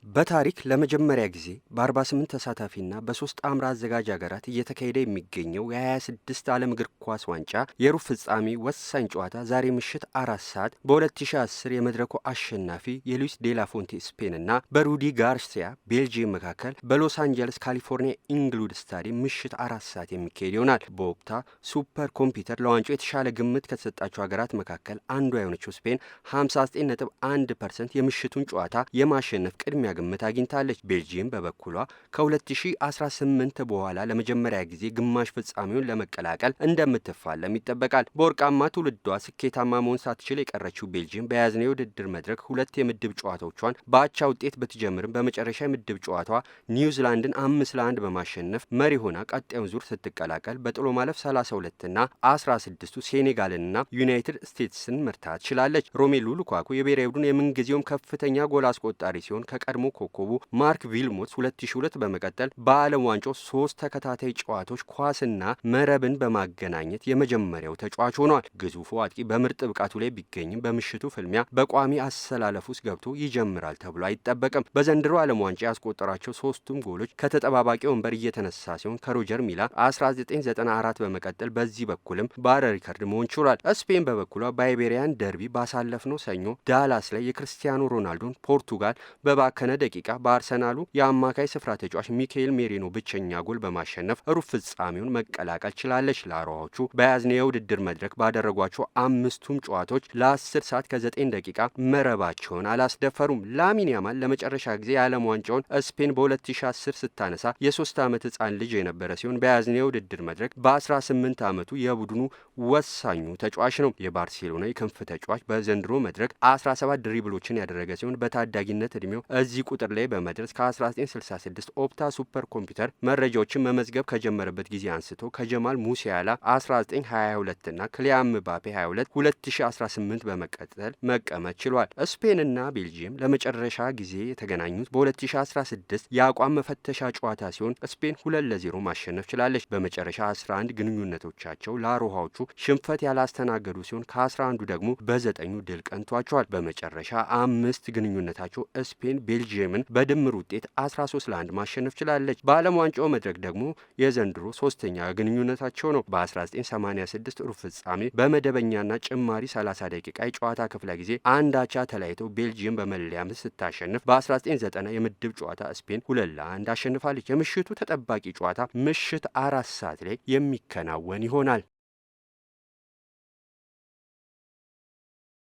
በታሪክ ለመጀመሪያ ጊዜ በ48 ተሳታፊና በ3 ጣምራ አዘጋጅ ሀገራት እየተካሄደ የሚገኘው የ26 ዓለም እግር ኳስ ዋንጫ የሩብ ፍጻሜ ወሳኝ ጨዋታ ዛሬ ምሽት 4 ሰዓት በ2010 የመድረኩ አሸናፊ የሉዊስ ዴላፎንቴ ስፔንና በሩዲ ጋርሲያ ቤልጂየም መካከል በሎስ አንጀለስ ካሊፎርኒያ ኢንግሉድ ስታዲየም ምሽት 4 ሰዓት የሚካሄድ ይሆናል። በወቅታ ሱፐር ኮምፒውተር ለዋንጫው የተሻለ ግምት ከተሰጣቸው ሀገራት መካከል አንዷ የሆነችው ስፔን 59.1% የምሽቱን ጨዋታ የማሸነፍ ቅድሚያ ግምት አግኝታለች። ቤልጂየም በበኩሏ ከ2018 በኋላ ለመጀመሪያ ጊዜ ግማሽ ፍጻሜውን ለመቀላቀል እንደምትፋለም ይጠበቃል። በወርቃማ ትውልዷ ስኬታማ መሆን ሳትችል የቀረችው ቤልጂየም በያዝነው የውድድር መድረክ ሁለት የምድብ ጨዋታዎቿን በአቻ ውጤት ብትጀምርም በመጨረሻ የምድብ ጨዋታዋ ኒውዚላንድን 5-1 በማሸነፍ መሪ ሆና ቀጣዩን ዙር ስትቀላቀል በጥሎ ማለፍ 32ና 16ቱ ሴኔጋልንና ዩናይትድ ስቴትስን መርታት ችላለች። ሮሜሉ ሉካኩ የብሔራዊ ቡድን የምንጊዜውም ከፍተኛ ጎል አስቆጣሪ ሲሆን ከቀድሞ ኮከቡ ማርክ ቪልሞት 2002 በመቀጠል በዓለም ዋንጫው 3 ተከታታይ ጨዋታዎች ኳስና መረብን በማገናኘት የመጀመሪያው ተጫዋች ሆኗል። ግዙፉ አጥቂ በምርጥ ብቃቱ ላይ ቢገኝም በምሽቱ ፍልሚያ በቋሚ አሰላለፍ ውስጥ ገብቶ ይጀምራል ተብሎ አይጠበቅም። በዘንድሮ ዓለም ዋንጫ ያስቆጠራቸው 3ቱም ጎሎች ከተጠባባቂ ወንበር እየተነሳ ሲሆን ከሮጀር ሚላ 1994 በመቀጠል በዚህ በኩልም ባለ ሪከርድ መሆን ችሏል። ስፔን በበኩሏ በአይቤሪያን ደርቢ ባሳለፍነው ሰኞ ዳላስ ላይ የክርስቲያኖ ሮናልዶን ፖርቱጋል በባከነ ደቂቃ በአርሰናሉ የአማካይ ስፍራ ተጫዋች ሚካኤል ሜሪኖ ብቸኛ ጎል በማሸነፍ ሩብ ፍጻሜውን መቀላቀል ችላለች። ላሮዎቹ በያዝነው የውድድር መድረክ ባደረጓቸው 5ቱም ጨዋታዎች ለ10 ሰዓት ከ9 ደቂቃ መረባቸውን አላስደፈሩም። ላሚን ያማል ለመጨረሻ ጊዜ የዓለም ዋንጫውን ስፔን በ2010 ስታነሳ የ3 ዓመት ህፃን ልጅ የነበረ ሲሆን በያዝነው የውድድር መድረክ በ18 ዓመቱ የቡድኑ ወሳኙ ተጫዋች ነው። የባርሴሎና የክንፍ ተጫዋች በዘንድሮ መድረክ 17 ድሪብሎችን ያደረገ ሲሆን በታዳጊነት እድሜው እዚህ ቁጥር ላይ በመድረስ ከ1966 ኦፕታ ሱፐር ኮምፒውተር መረጃዎችን መመዝገብ ከጀመረበት ጊዜ አንስቶ ከጀማል ሙሲያላ 1922 እና ክሊያን ምባፔ 22 2018 በመቀጠል መቀመጥ ችሏል። ስፔንና ቤልጂየም ለመጨረሻ ጊዜ የተገናኙት በ2016 የአቋም መፈተሻ ጨዋታ ሲሆን ስፔን 2-0 ማሸነፍ ችላለች። በመጨረሻ 11 ግንኙነቶቻቸው ለአሮሃዎቹ ሽንፈት ያላስተናገዱ ሲሆን ከ11ዱ ደግሞ በ9ኙ ድል ቀንቷቸዋል። በመጨረሻ 5 ግንኙነታቸው ስፔን ቤልጂየምን በድምር ውጤት 13-1 ማሸነፍ ችላለች። በዓለም ዋንጫው መድረክ ደግሞ የዘንድሮ ሶስተኛ ግንኙነታቸው ነው። በ1986 ሩብ ፍጻሜ በመደበኛና ጭማሪ 30 ደቂቃ የጨዋታ ክፍለ ጊዜ አንድ አቻ ተለያይተው ቤልጂየም በመለያ ምት ስታሸንፍ በ1990 የምድብ ጨዋታ ስፔን 2-1 አሸንፋለች። የምሽቱ ተጠባቂ ጨዋታ ምሽት 4 ሰዓት ላይ የሚከናወን ይሆናል።